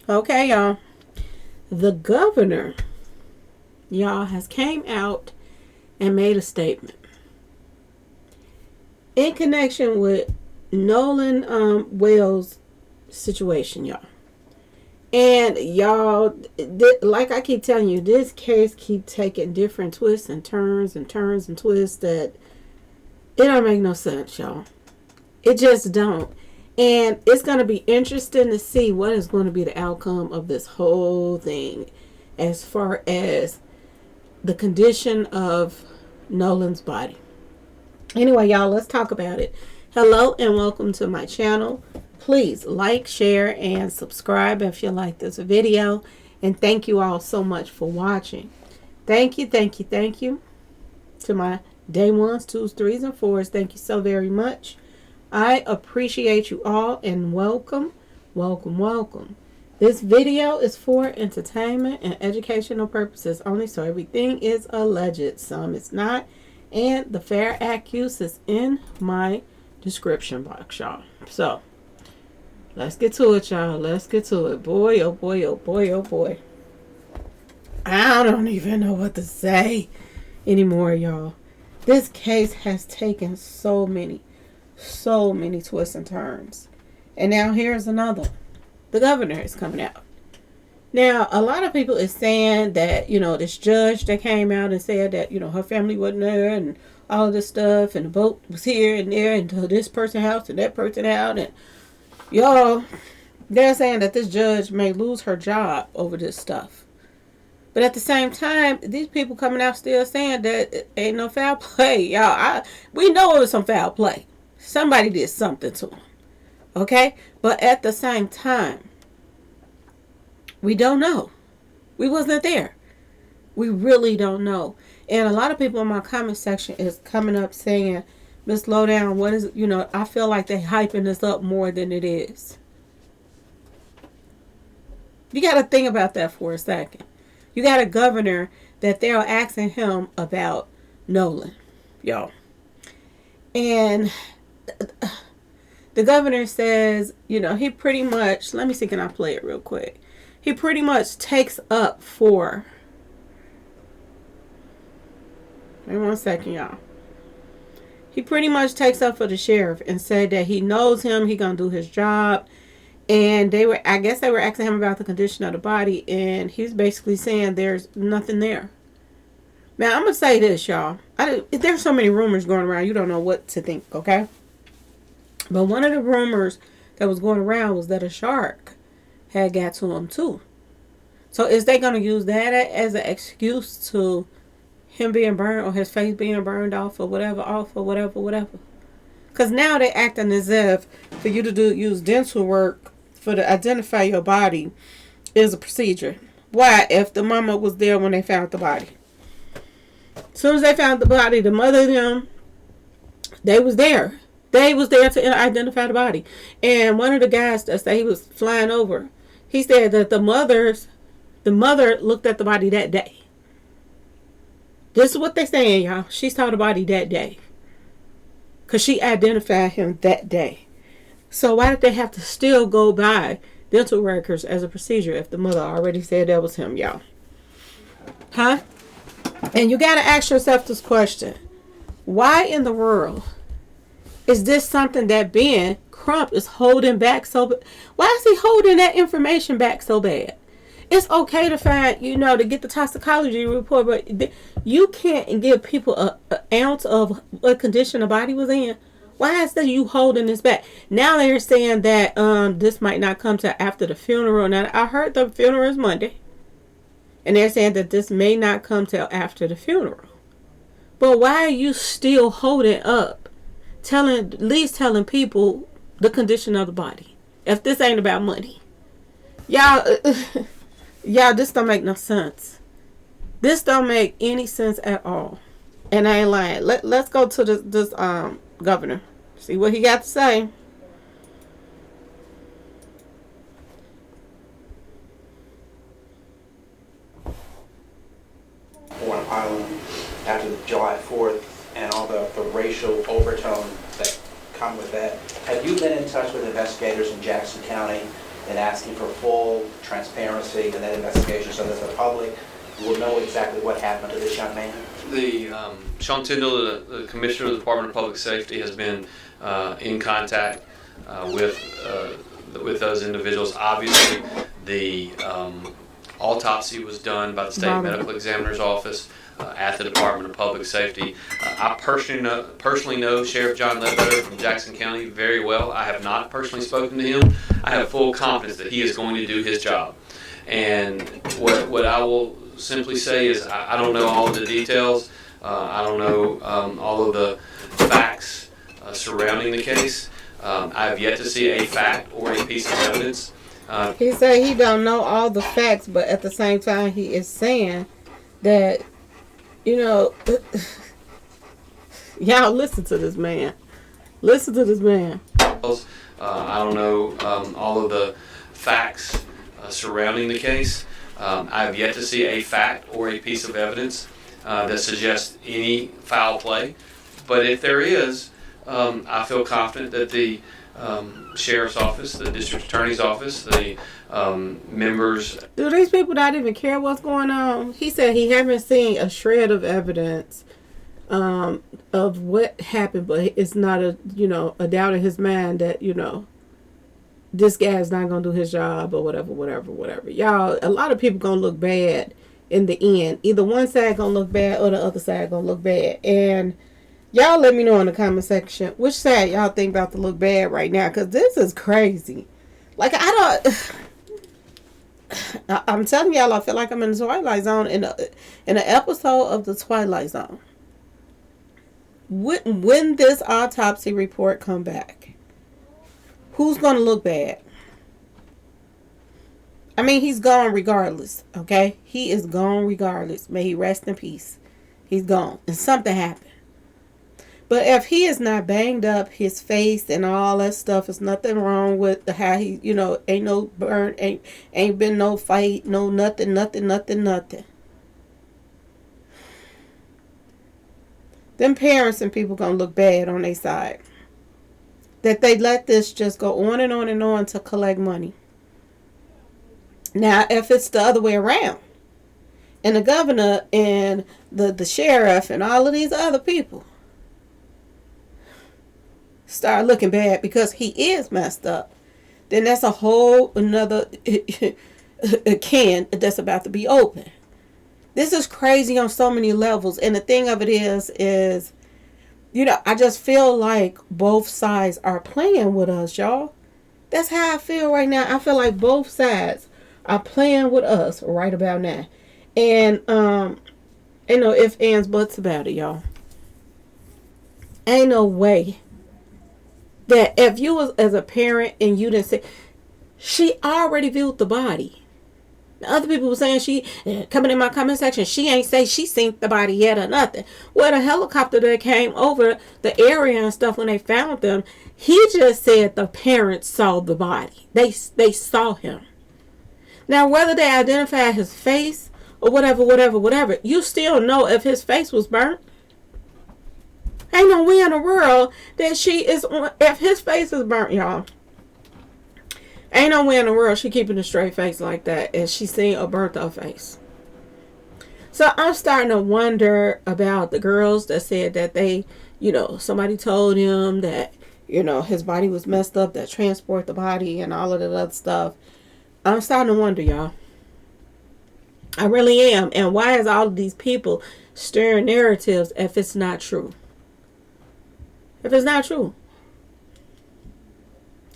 Okay, y'all. The governor, y'all, has came out and made a statement in connection with Nolan Wells situation, y'all. And y'all, like I keep telling you, this case keep taking different twists and turns and turns and twists that it don't make no sense, y'all. It just don't. And it's going to be interesting to see what is going to be the outcome of this whole thing as far as the condition of Nolan's body. Anyway, y'all, let's talk about it. Hello and welcome to my channel. Please like, share, and subscribe if you like this video. And thank you all so much for watching. Thank you, thank you, thank you to my day ones, twos, threes, and fours. Thank you so very much. I appreciate you all and welcome, welcome, welcome. This video is for entertainment and educational purposes only, so everything is alleged. Some is not. And the Fair Act use is in my description box, y'all. So, let's get to it, y'all. Let's get to it. Boy, oh boy, oh boy, oh boy. I don't even know what to say anymore, y'all. This case has taken so many twists and turns. And now here's another. The governor is coming out. Now, a lot of people is saying that, this judge that came out and said that, her family wasn't there and all of this stuff, and the boat was here and there and to this person's house and that person's house, and y'all, they're saying that this judge may lose her job over this stuff. But at the same time, these people coming out still saying that it ain't no foul play. Y'all, we know it was some foul play. Somebody did something to them. Okay? But at the same time, we don't know. We wasn't there. We really don't know. And a lot of people in my comment section is coming up saying, Miss Lowdown, what is, I feel like they're hyping this up more than it is. You got to think about that for a second. You got a governor that they're asking him about Nolan, y'all. And the governor says, he pretty much, let me see, can I play it real quick? He pretty much takes up for, wait 1 second, y'all. He pretty much takes up for the sheriff and said that he knows him, he gonna do his job. And I guess they were asking him about the condition of the body, and he's basically saying there's nothing there. Now, I'm going to say this, y'all. There's so many rumors going around, you don't know what to think, okay? But one of the rumors that was going around was that a shark had got to him, too. So is they going to use that as an excuse to him being burned or his face being burned off or whatever, whatever? Because now they're acting as if for you to use dental work to identify your body is a procedure. Why? If the mama was there when they found the body. As soon as they found the body, the mother and them, they was there. They was there to identify the body. And one of the guys that said he was flying over, he said that the mother looked at the body that day. This is what they're saying, y'all. She saw the body that day. Because she identified him that day. So why did they have to still go by dental records as a procedure if the mother already said that was him, y'all? Huh? And you got to ask yourself this question. Why in the world is this something that Ben Crump is holding back so bad? Why is he holding that information back so bad? It's okay to find, to get the toxicology report, but you can't give people an ounce of what condition the body was in. Why is that you holding this back? Now they're saying that this might not come till after the funeral. Now, I heard the funeral is Monday. And they're saying that this may not come till after the funeral. But why are you still holding up, at least telling people the condition of the body? If this ain't about money. Y'all, this don't make no sense. This don't make any sense at all. And I ain't lying. Let's go to this governor. See what he got to say. On Howling after the July 4th and all the racial overtone that come with that. Have you been in touch with investigators in Jackson County and asking for full transparency in that investigation so that the public will know exactly what happened to this young man? The Sean Tyndall, the Commissioner of the Department of Public Safety, has been in contact with those individuals. Obviously, the autopsy was done by the State Medical Examiner's Office at the Department of Public Safety. I personally know Sheriff John Ledbetter from Jackson County very well. I have not personally spoken to him. I have full confidence that he is going to do his job. And what I will simply say is I don't know all of the details. I don't know all of the facts surrounding the case. I have yet to see a fact or a piece of evidence. He said he don't know all the facts, but at the same time he is saying that, y'all listen to this man. Listen to this man. I don't know all of the facts surrounding the case. I have yet to see a fact or a piece of evidence that suggests any foul play. But if there is, I feel confident that the Sheriff's Office, the District Attorney's Office, the members... Do these people not even care what's going on? He said he haven't seen a shred of evidence of what happened, but it's not a doubt in his mind that, this guy's not going to do his job or whatever. Y'all, a lot of people going to look bad in the end. Either one side going to look bad or the other side going to look bad. And y'all let me know in the comment section which side y'all think about to look bad right now, because this is crazy. Like, I'm telling y'all, I feel like I'm in the Twilight Zone, in an episode of the Twilight Zone. When this autopsy report come back, who's going to look bad? I mean, he's gone regardless, okay? He is gone regardless. May he rest in peace. He's gone. And something happened. But if he is not banged up, his face and all that stuff, is nothing wrong with how he, ain't no burn, ain't been no fight, no nothing. Them parents and people gonna look bad on their side. That they let this just go on and on and on to collect money. Now, if it's the other way around, and the governor and the sheriff and all of these other people start looking bad because he is messed up, then that's a whole another can that's about to be open. This is crazy on so many levels. And the thing of it is, I just feel like both sides are playing with us, y'all. That's how I feel right now. I feel like both sides are playing with us right about now. And, ain't no ifs, ands, buts about it, y'all. Ain't no way that if you was as a parent and you didn't say, she already viewed the body. Other people were saying she, coming in my comment section, she ain't say she seen the body yet or nothing. Well, the helicopter that came over the area and stuff when they found them, he just said the parents saw the body. They saw him. Now, whether they identify his face or whatever, you still know if his face was burnt. Ain't no way in the world that she is on, if his face is burnt, y'all. Ain't no way in the world she keeping a straight face like that and she seen a burnt up face. So I'm starting to wonder about the girls that said that they, somebody told him that, his body was messed up, that transport the body and all of that other stuff. I'm starting to wonder, y'all. I really am. And why is all of these people stirring narratives if it's not true? If it's not true.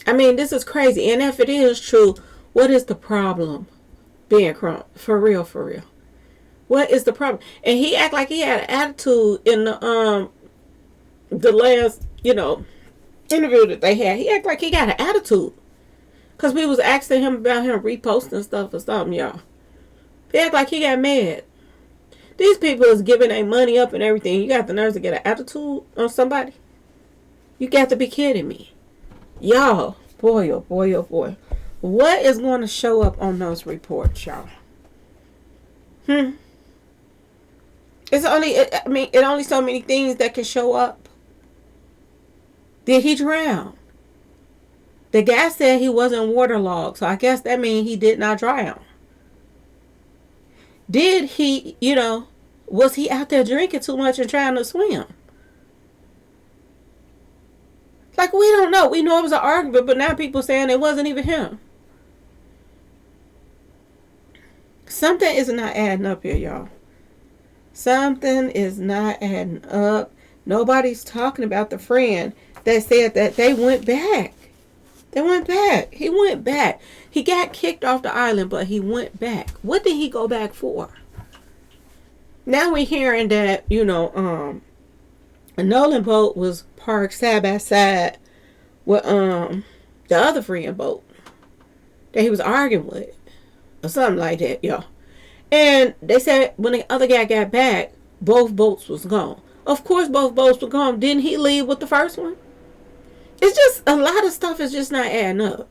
I mean, this is crazy. And if it is true, what is the problem being crunk? For real. What is the problem? And he act like he had an attitude in the last, interview that they had. He act like he got an attitude. Because we was asking him about him reposting stuff or something, y'all. He act like he got mad. These people is giving their money up and everything. You got the nerves to get an attitude on somebody? You got to be kidding me. Y'all, boy, oh boy. What is going to show up on those reports, y'all? It's only so many things that can show up. Did he drown? The guy said he wasn't waterlogged, so I guess that means he did not drown. Did he, was he out there drinking too much and trying to swim? Like, we don't know. We know it was an argument, but now people saying it wasn't even him. Something is not adding up here, y'all. Something is not adding up. Nobody's talking about the friend that said that they went back. They went back. He went back. He got kicked off the island, but he went back. What did he go back for? Now we're hearing that, a Nolan boat was parked side by side with the other friend boat that he was arguing with. Or something like that, y'all. And they said when the other guy got back, both boats was gone. Of course both boats were gone. Didn't he leave with the first one? It's just, a lot of stuff is just not adding up.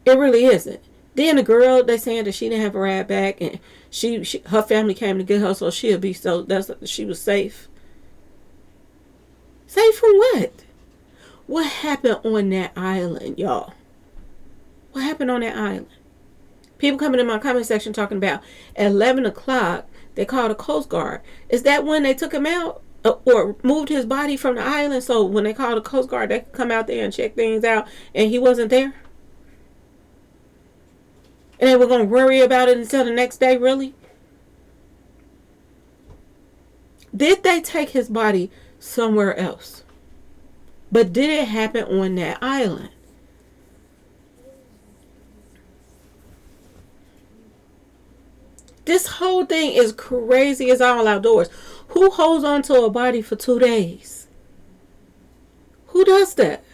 It really isn't. Then the girl, they saying that she didn't have a ride back, and her family came to get her, so she was safe. Safe from what? What happened on that island, y'all? What happened on that island? People coming in my comment section talking about at 11 o'clock, they called the Coast Guard. Is that when they took him out or moved his body from the island? So when they called the Coast Guard, they could come out there and check things out and he wasn't there? And they were going to worry about it until the next day, really? Did they take his body somewhere else? But did it happen on that island? This whole thing is crazy as all outdoors. Who holds on to a body for 2 days? Who does that?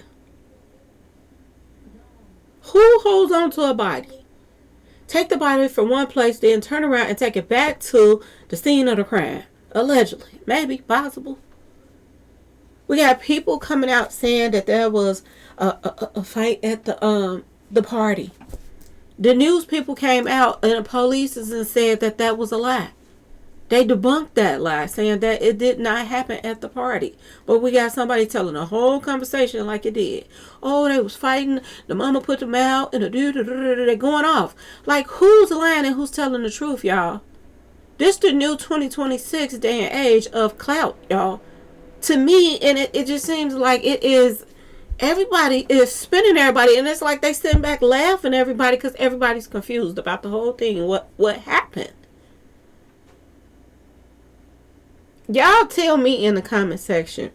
Who holds on to a body? Take the body from one place, then turn around and take it back to the scene of the crime. Allegedly. Maybe. Possible. We got people coming out saying that there was a fight at the party. The news people came out and the police and said that that was a lie. They debunked that lie, saying that it did not happen at the party. But we got somebody telling a whole conversation like it did. Oh, they was fighting. The mama put them out, and they're going off. Like, who's lying and who's telling the truth, y'all? This the new 2026 day and age of clout, y'all. To me, and it just seems like it is. Everybody is spinning everybody, and it's like they sitting back laughing at everybody because everybody's confused about the whole thing. What happened? Y'all tell me in the comment section.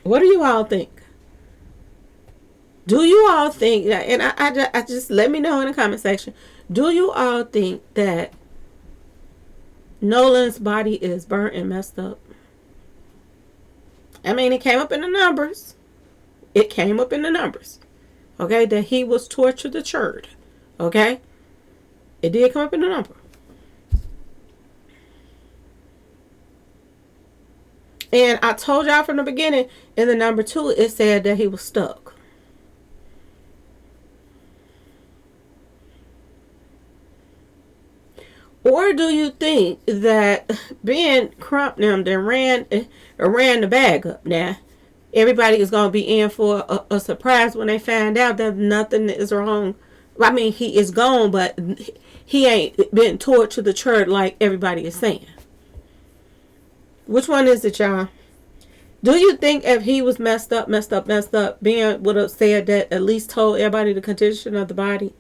What do you all think? Do you all think that? And I just let me know in the comment section. Do you all think that Nolan's body is burnt and messed up? I mean, it came up in the numbers. It came up in the numbers. Okay, that he was tortured and churred. Okay? It did come up in the number. And I told y'all from the beginning, in the number 2, it said that he was stuck. Or do you think that being Crump them then ran the bag up now? Everybody is going to be in for a surprise when they find out that nothing is wrong. I mean, he is gone, but he ain't been tortured to the church like everybody is saying. Which one is it, y'all? Do you think if he was messed up, Ben would have said that, at least told everybody the condition of the body?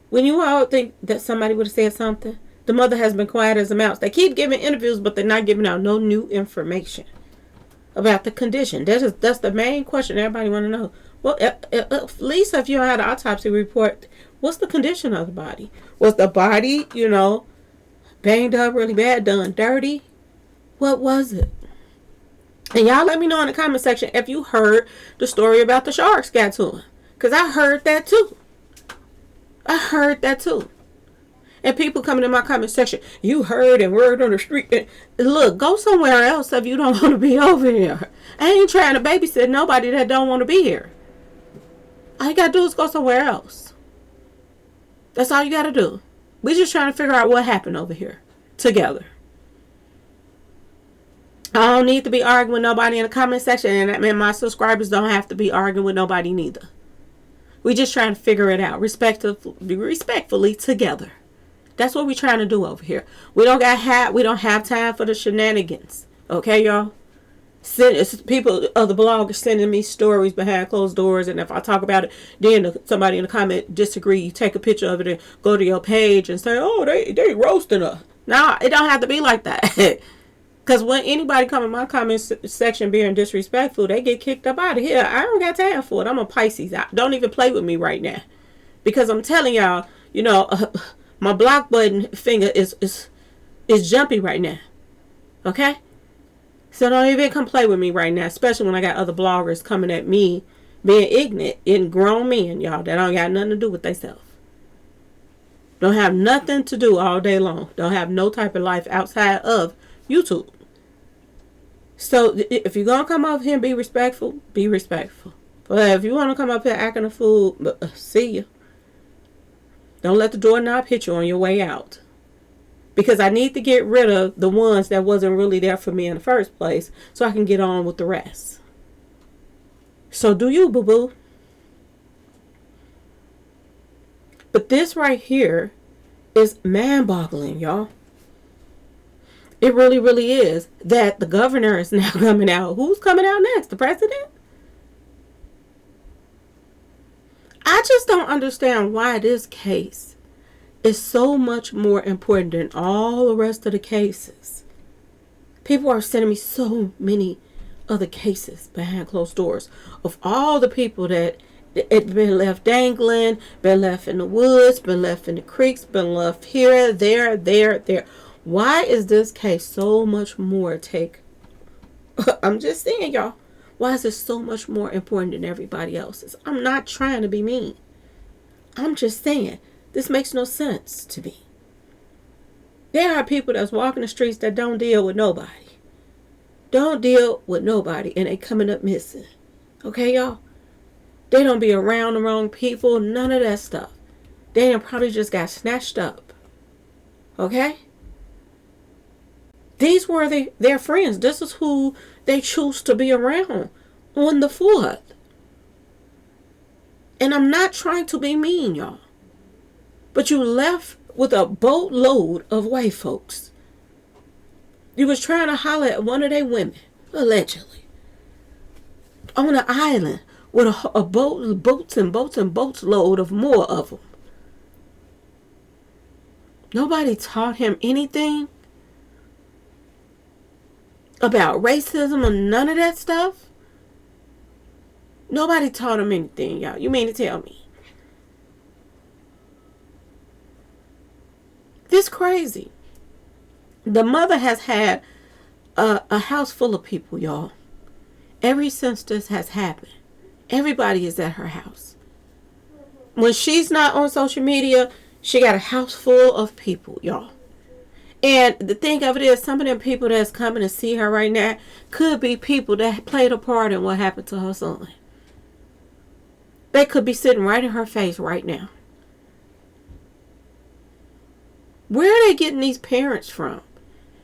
When you all think that somebody would have said something? The mother has been quiet as a mouse. They keep giving interviews, but they're not giving out no new information about the condition. That's the main question everybody want to know. Well, at least if you had an autopsy report, what's the condition of the body? Was the body, banged up really bad, done dirty? What was it? And y'all let me know in the comment section if you heard the story about the sharks got to him. Because I heard that too. And people coming in my comment section, you heard and word on the street. Look, go somewhere else if you don't want to be over here. I ain't trying to babysit nobody that don't want to be here. All you got to do is go somewhere else. That's all you got to do. We just trying to figure out what happened over here together. I don't need to be arguing with nobody in the comment section, and that means my subscribers don't have to be arguing with nobody neither. We just trying to figure it out respectfully together. That's what we're trying to do over here. We don't have time for the shenanigans. Okay, y'all? People of the blog are sending me stories behind closed doors, and if I talk about it, then somebody in the comment disagree. You take a picture of it and go to your page and say, "Oh, they roasting us." Nah, it don't have to be like that. Because when anybody come in my comment section being disrespectful, they get kicked up out of here. I don't got time for it. I'm a Pisces. Don't even play with me right now, because I'm telling y'all, my block button finger is jumpy right now. Okay. So don't even come play with me right now, especially when I got other bloggers coming at me being ignorant and grown men, y'all, that don't got nothing to do with themselves. Don't have nothing to do all day long. Don't have no type of life outside of YouTube. So if you're going to come up here and be respectful, be respectful. But if you want to come up here acting a fool, see ya. Don't let the doorknob hit you on your way out. Because I need to get rid of the ones that wasn't really there for me in the first place, so I can get on with the rest. So do you, boo-boo. But this right here is mind-boggling, y'all. It really, really is. That the governor is now coming out. Who's coming out next? The president? I just don't understand why this case is so much more important than all the rest of the cases. People are sending me so many other cases behind closed doors of all the people that it been left dangling, been left in the woods, been left in the creeks, been left here, there. Why is this case so much more I'm just saying, y'all. Why is it so much more important than everybody else's? I'm not trying to be mean. I'm just saying. This makes no sense to me. There are people that's walking the streets that don't deal with nobody. Don't deal with nobody, and they coming up missing. Okay, y'all? They don't be around the wrong people, none of that stuff. They probably just got snatched up. Okay? These were their friends. This is who they choose to be around on the 4th. And I'm not trying to be mean, y'all. But you left with a boatload of white folks. You was trying to holler at one of their women, allegedly, on an island with a boats load of more of them. Nobody taught him anything about racism or none of that stuff. Nobody taught him anything, y'all. You mean to tell me? This crazy. The mother has had a house full of people, y'all. Ever since this has happened, everybody is at her house. When she's not on social media, she got a house full of people, y'all. And the thing of it is, some of them people that's coming to see her right now could be people that played a part in what happened to her son. They could be sitting right in her face right now. Where are they getting these parents from?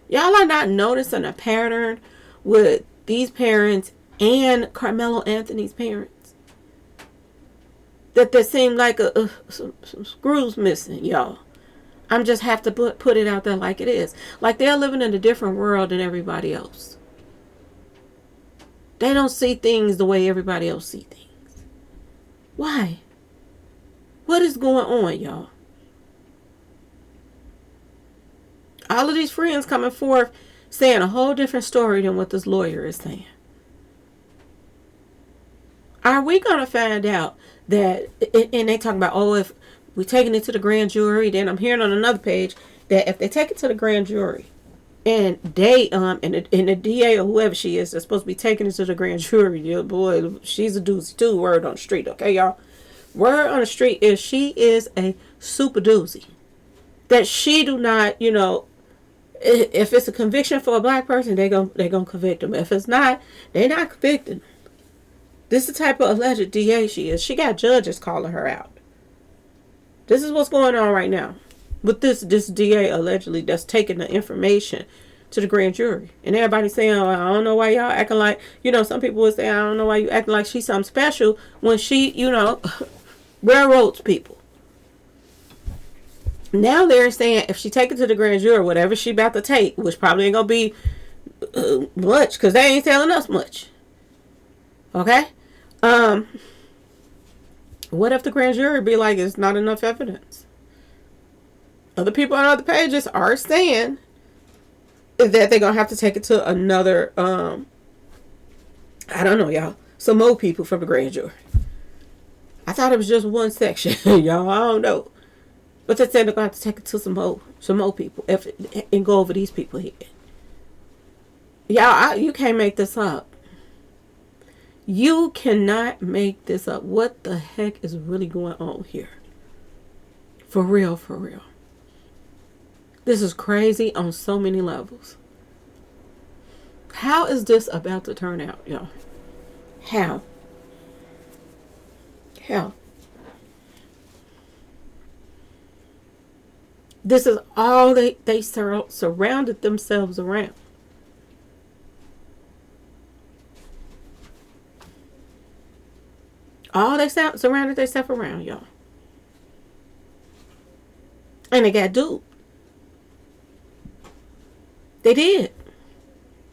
Y'all are not noticing a pattern with these parents and Carmelo Anthony's parents? That there seem like some screws missing, y'all. I'm just have to put it out there like it is. Like they're living in a different world than everybody else. They don't see things the way everybody else see things. Why? What is going on, y'all? All of these friends coming forth saying a whole different story than what this lawyer is saying. Are we going to find out that, and they talking about, oh, if we're taking it to the grand jury, then I'm hearing on another page that if they take it to the grand jury and they, and the DA or whoever she is, they're supposed to be taking it to the grand jury, yeah, boy, she's a doozy too, word on the street, okay, y'all? Word on the street is she is a super doozy. That she do not, if it's a conviction for a black person, they gonna convict them. If it's not, they not convicting them. This is the type of alleged DA she is. She got judges calling her out. This is what's going on right now with this DA allegedly that's taking the information to the grand jury. And everybody's saying, oh, I don't know why y'all acting like, some people would say, I don't know why you acting like she's something special when she, railroads people. Now they're saying if she take it to the grand jury, whatever she about to take, which probably ain't going to be much, because they ain't telling us much. Okay? What if the grand jury be like, it's not enough evidence? Other people on other pages are saying that they're going to have to take it to another, I don't know, y'all. Some more people from the grand jury. I thought it was just one section, y'all. I don't know. But they said they're going to have to take it to some more people and go over these people here. Y'all, you can't make this up. You cannot make this up. What the heck is really going on here? For real, for real. This is crazy on so many levels. How is this about to turn out, y'all? How? This is all they surrounded themselves around. All they surrounded themselves around, y'all. And they got duped. They did.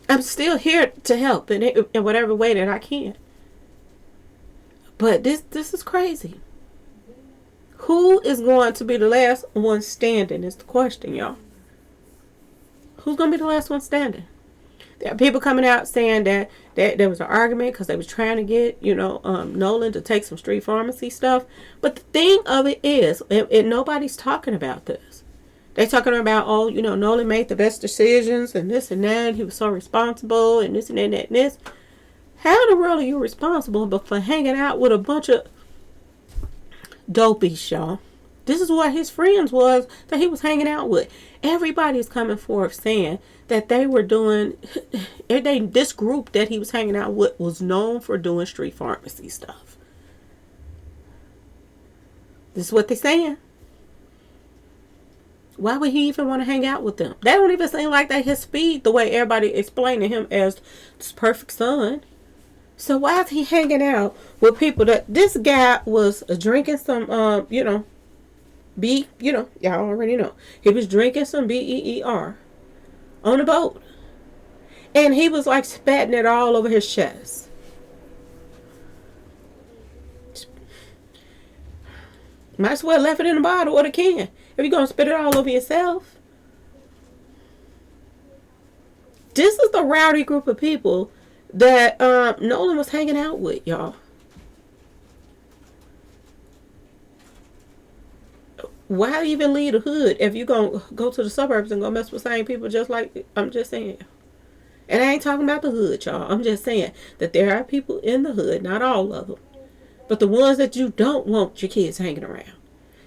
I'm still here to help in whatever way that I can. But this is crazy. Who is going to be the last one standing is the question, y'all. Who's going to be the last one standing? There are people coming out saying that there was an argument because they was trying to get, Nolan to take some street pharmacy stuff. But the thing of it is, and nobody's talking about this. They're talking about, Nolan made the best decisions and this and that. He was so responsible and this and that and this. How in the world are you responsible but for hanging out with a bunch of dopies, y'all? This is what his friends was that he was hanging out with. Everybody's coming forth saying that they were doing, this group that he was hanging out with was known for doing street pharmacy stuff. This is what they're saying. Why would he even want to hang out with them? They don't even seem like they his speed the way everybody explaining him as this perfect son. So why is he hanging out with people that this guy was drinking some, y'all already know. He was drinking some BEER on the boat. And he was like spatting it all over his chest. Might as well left it in the bottle or the can. If you're going to spit it all over yourself. This is the rowdy group of people that Nolan was hanging out with, y'all. Why even leave the hood if you're going to go to the suburbs and go mess with same people just like, I'm just saying. And I ain't talking about the hood, y'all. I'm just saying that there are people in the hood, not all of them, but the ones that you don't want your kids hanging around.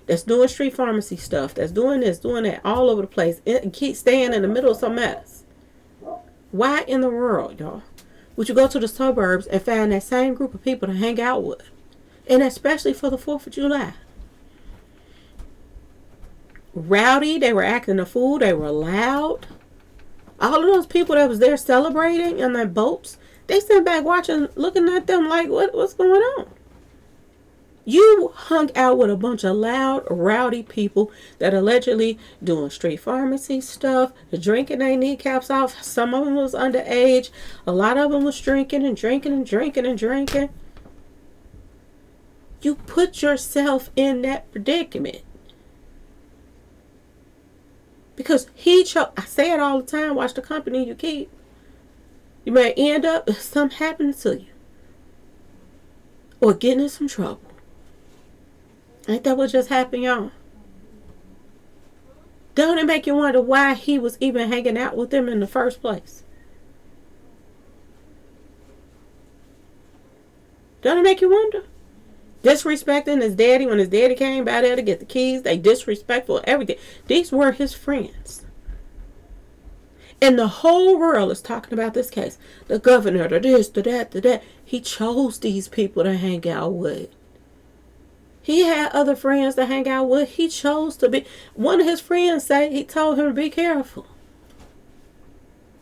That's doing street pharmacy stuff. That's doing this, doing that, all over the place. And keep staying in the middle of some mess. Why in the world, y'all, would you go to the suburbs and find that same group of people to hang out with? And especially for the 4th of July. Rowdy, they were acting a fool, they were loud. All of those people that was there celebrating on their boats, they sat back watching, looking at them like, what's going on? You hung out with a bunch of loud, rowdy people that allegedly doing street pharmacy stuff, drinking their kneecaps off. Some of them was underage. A lot of them was drinking and drinking and drinking and drinking. You put yourself in that predicament. Because he chose, I say it all the time, watch the company you keep. You may end up something happening to you. Or getting in some trouble. Ain't that what just happened, y'all? Don't it make you wonder why he was even hanging out with them in the first place? Don't it make you wonder? Disrespecting his daddy when his daddy came by there to get the keys. They disrespectful, everything. These were his friends. And the whole world is talking about this case. The governor, the this, the that, the that. He chose these people to hang out with. He had other friends to hang out with. He chose to be. One of his friends said he told him to be careful.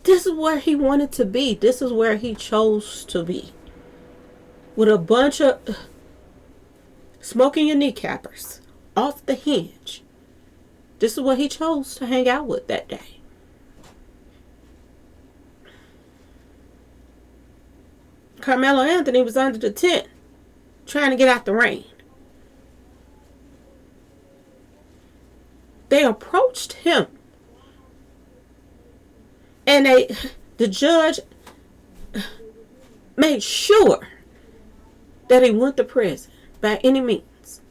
This is where he wanted to be. This is where he chose to be. With a bunch of smoking your kneecappers off the hinge. This is what he chose to hang out with that day. Carmelo Anthony was under the tent trying to get out the rain. They approached him. And the judge made sure that he went to prison by any means.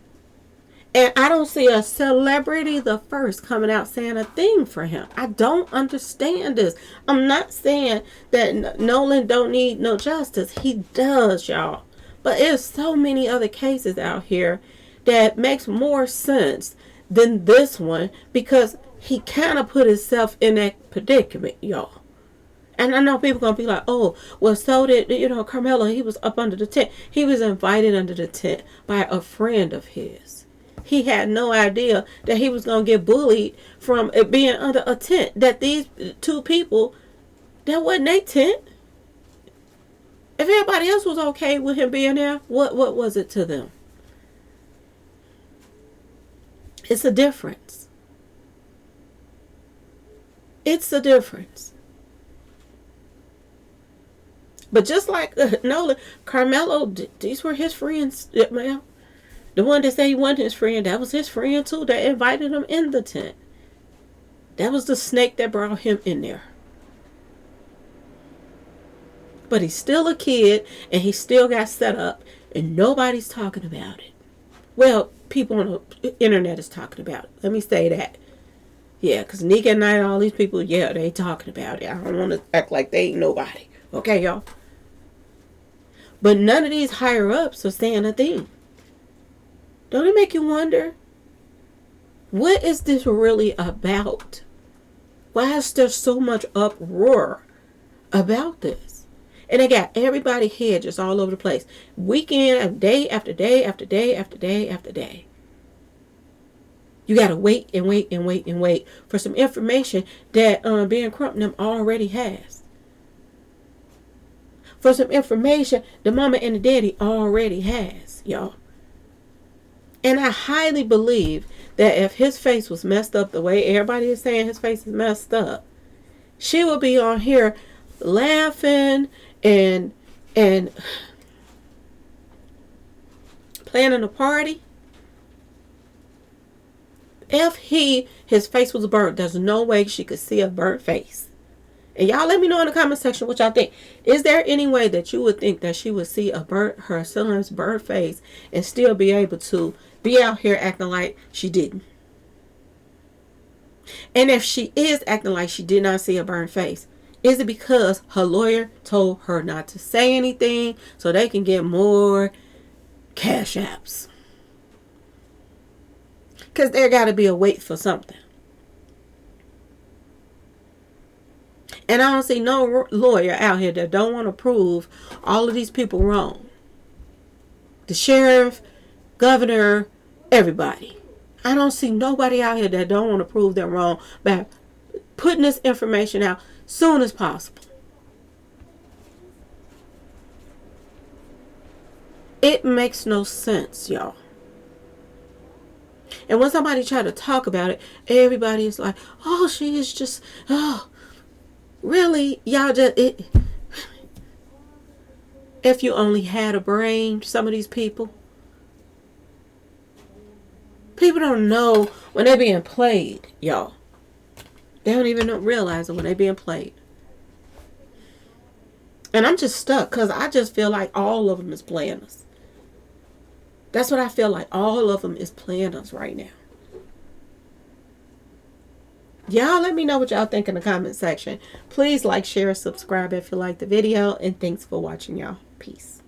And I don't see a celebrity the first coming out saying a thing for him. I don't understand this. I'm not saying that Nolan don't need no justice. He does, y'all. But there's so many other cases out here that makes more sense than this one, because he kind of put himself in that predicament, y'all. And I know people going to be like, oh, well, so did, Carmelo. He was up under the tent. He was invited under the tent by a friend of his. He had no idea that he was going to get bullied from it being under a tent. That these two people, that wasn't their tent. If everybody else was okay with him being there, what was it to them? It's a difference. It's a difference. But just like Nolan, Carmelo, these were his friends, man. The one that said he wasn't his friend, that was his friend too, that invited him in the tent. That was the snake that brought him in there. But he's still a kid, and he still got set up, and nobody's talking about it. Well, people on the internet is talking about it. Let me say that. Yeah, because Nika and I, all these people, yeah, they talking about it. I don't want to act like they ain't nobody. Okay, y'all? But none of these higher ups are saying a thing. Don't it make you wonder? What is this really about? Why is there so much uproar about this? And they got everybody here just all over the place. Weekend, day after day after day after day after day. You got to wait and wait and wait and wait for some information that Ben Crump them already has. For some information the mama and the daddy already has, y'all. And I highly believe that if his face was messed up the way everybody is saying his face is messed up, she would be on here laughing and planning a party. If his face was burnt, there's no way she could see a burnt face. And y'all let me know in the comment section what y'all think. Is there any way that you would think that she would see her son's burnt face and still be able to be out here acting like she didn't? And if she is acting like she did not see a burnt face, is it because her lawyer told her not to say anything so they can get more cash apps? Because there got to be a wait for something. And I don't see no lawyer out here that don't want to prove all of these people wrong. The sheriff, governor, everybody. I don't see nobody out here that don't want to prove them wrong by putting this information out soon as possible. It makes no sense, y'all. And when somebody try to talk about it, everybody is like, oh, she is just, oh, really? Y'all just, if you only had a brain, some of these people don't know when they're being played, y'all. They don't even realize it when they're being played. And I'm just stuck because I just feel like all of them is playing us. That's what I feel like. All of them is playing us right now. Y'all let me know what y'all think in the comment section. Please like, share, subscribe if you like the video. And thanks for watching, y'all. Peace.